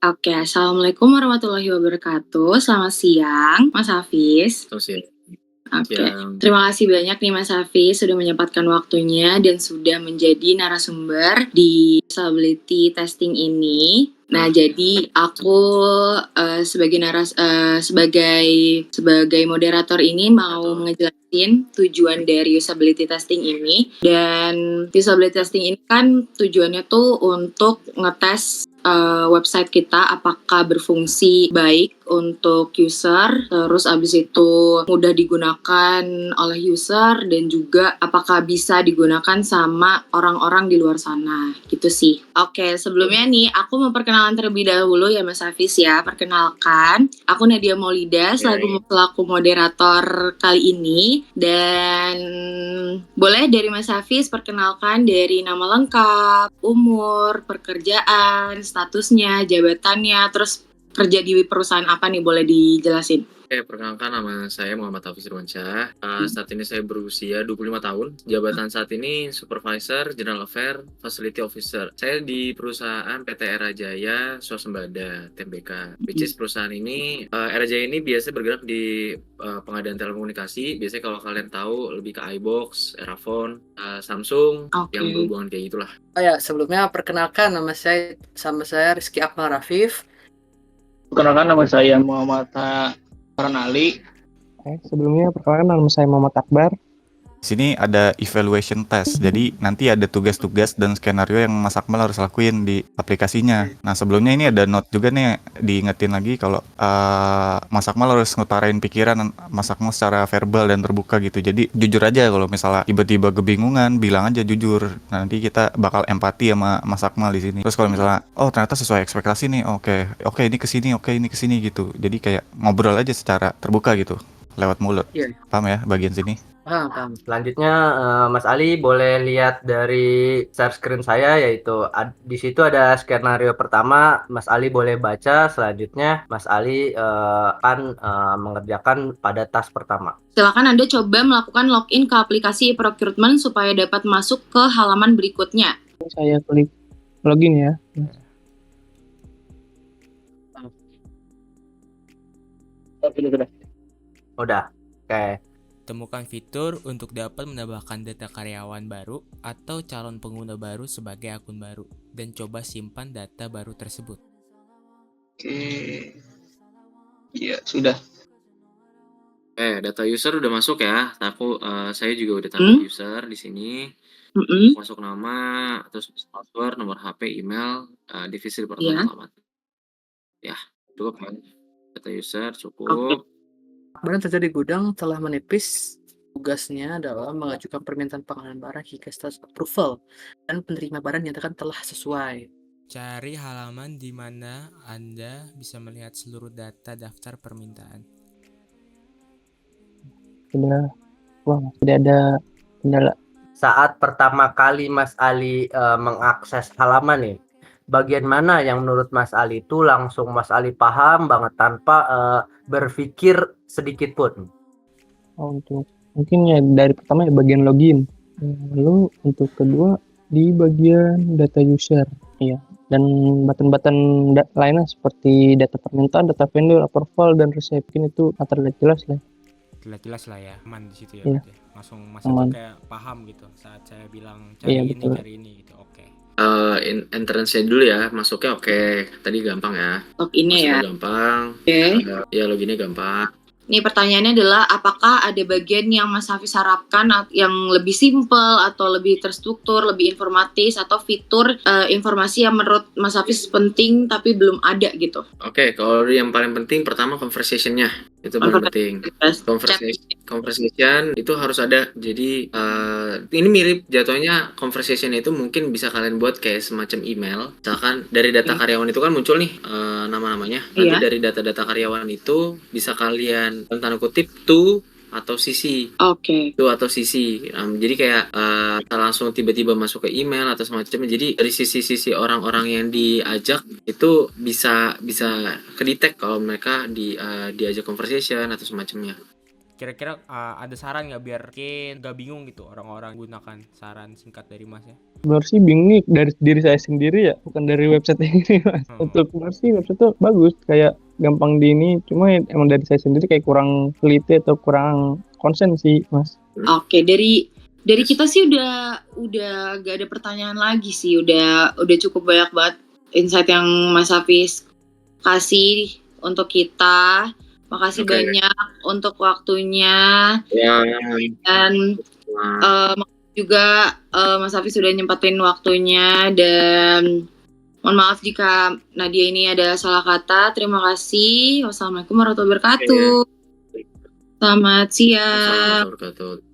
Oke, Assalamualaikum warahmatullahi wabarakatuh. Selamat siang, Mas Hafiz. Terus ya, Oke, yang terima kasih banyak nih Mas Hafiz sudah menyempatkan waktunya dan sudah menjadi narasumber di usability testing ini. Nah, jadi aku sebagai moderator ini mau ngejelasin tujuan dari usability testing ini. Dan usability testing ini kan tujuannya tuh untuk ngetes website kita apakah berfungsi baik untuk user, terus abis itu mudah digunakan oleh user, dan juga apakah bisa digunakan sama orang-orang di luar sana, gitu sih. Oke, sebelumnya nih aku mau perkenalan terlebih dahulu ya Mas Hafiz ya. Perkenalkan, aku Nadia Maulida selaku moderator kali ini. Dan boleh dari Mas Hafiz perkenalkan dari nama lengkap, umur, pekerjaan, statusnya, jabatannya, terus kerja di perusahaan apa nih, boleh dijelasin? Oke, perkenalkan nama saya Muhammad Hafiz Irwansyah. Saat ini saya berusia 25 tahun. Jabatan saat ini Supervisor General Affair Facility Officer. Saya di perusahaan PT Era Jaya Swasembada Tbk. Which is perusahaan ini, Era Jaya ini biasa bergerak di pengadaan telekomunikasi. Biasanya kalau kalian tahu lebih ke iBox, Erafone, Samsung, yang berhubungan kayak gitulah. Oh ya, sebelumnya perkenalkan nama saya Rizky Akmal Rafif. Perkenalkan nama saya Muhammad Farnali. Sebelumnya perkenalkan nama saya Muhammad Akbar. Di sini ada evaluation test, jadi nanti ada tugas-tugas dan skenario yang Mas Akmal harus lakuin di aplikasinya. Nah sebelumnya ini ada note juga nih, diingetin lagi kalau Mas Akmal harus ngutarain pikiran Mas Akmal secara verbal dan terbuka gitu. Jadi jujur aja, kalau misalnya tiba-tiba kebingungan, bilang aja jujur. Nah, nanti kita bakal empati sama Mas Akmal di sini. Terus kalau misalnya, oh ternyata sesuai ekspektasi nih, oke ini kesini gitu. Jadi kayak ngobrol aja secara terbuka gitu, lewat mulut. Iya. Paham ya bagian sini? Paham. Selanjutnya Mas Ali boleh lihat dari share screen saya, yaitu di situ ada skenario pertama. Mas Ali boleh baca. Selanjutnya Mas Ali akan mengerjakan pada task pertama. Silakan Anda coba melakukan login ke aplikasi procurement supaya dapat masuk ke halaman berikutnya. Saya klik login ya. Udah. Oke. Temukan fitur untuk dapat menambahkan data karyawan baru atau calon pengguna baru sebagai akun baru, dan coba simpan data baru tersebut. Oke. Iya, sudah. Data user udah masuk ya. Saya juga udah tanda user di sini. Masuk nama, terus password, nomor HP, email, divisi departemen, alamat. Ya, cukup kan? Data user cukup. Barang terjadi gudang telah menipis. Tugasnya adalah mengajukan permintaan pengenalan barang hingga status approval, dan penerima barang nyatakan telah sesuai. Cari halaman di mana Anda bisa melihat seluruh data daftar permintaan. Tidak ada kendala. Saat pertama kali Mas Ali mengakses halaman nih, bagian mana yang menurut Mas Ali itu langsung Mas Ali paham banget tanpa berpikir sedikit pun? Untuk mungkin ya dari pertama ya bagian login. Lalu untuk kedua di bagian data user, ya. Dan button-button lainnya seperti data permintaan, data vendor, approval, dan receipt itu terlihat jelas lah. Terlihat jelas lah ya, aman di situ ya. Iya. Langsung Mas Ali kayak paham gitu saat saya bilang cari ini, cari ini gitu. Oke. Entrance-nya dulu ya, masuknya oke. Tadi gampang ya. Loginnya ya. Gampang. Ya loginnya gampang. Nih pertanyaannya adalah, apakah ada bagian yang Mas Hafiz harapkan yang lebih simpel atau lebih terstruktur, lebih informatis, atau fitur informasi yang menurut Mas Hafiz penting tapi belum ada gitu? Oke, kalau yang paling penting pertama conversation-nya. Itu paling penting. Conversation itu harus ada. Jadi ini mirip jatuhnya, conversation itu mungkin bisa kalian buat kayak semacam email. Misalkan dari data karyawan itu kan muncul nih nama-namanya. Nanti dari data-data karyawan itu bisa kalian tanda kutip to atau sisi. To atau sisi. Jadi kayak langsung tiba-tiba masuk ke email atau semacamnya. Jadi dari sisi-sisi orang-orang yang diajak itu bisa kedetek kalau mereka diajak conversation atau semacamnya. Kira-kira ada saran nggak biar nggak bingung gitu orang-orang gunakan saran singkat dari Mas ya? Sebenarnya sih bingung nih dari diri saya sendiri ya, bukan dari website ini Mas. Untuk sebenarnya sih website itu bagus, kayak gampang di ini, cuma emang dari saya sendiri kayak kurang teliti atau kurang konsen sih Mas. Oke, dari kita sih udah gak ada pertanyaan lagi sih, udah cukup banyak banget insight yang Mas Hafiz kasih untuk kita. Makasih banyak untuk waktunya. Ya. Dan juga Mas Hafiz sudah nyempetin waktunya, dan mohon maaf jika Nadia ini ada salah kata. Terima kasih. Wassalamualaikum warahmatullahi wabarakatuh. Selamat siang. Assalamualaikum warahmatullahi wabarakatuh.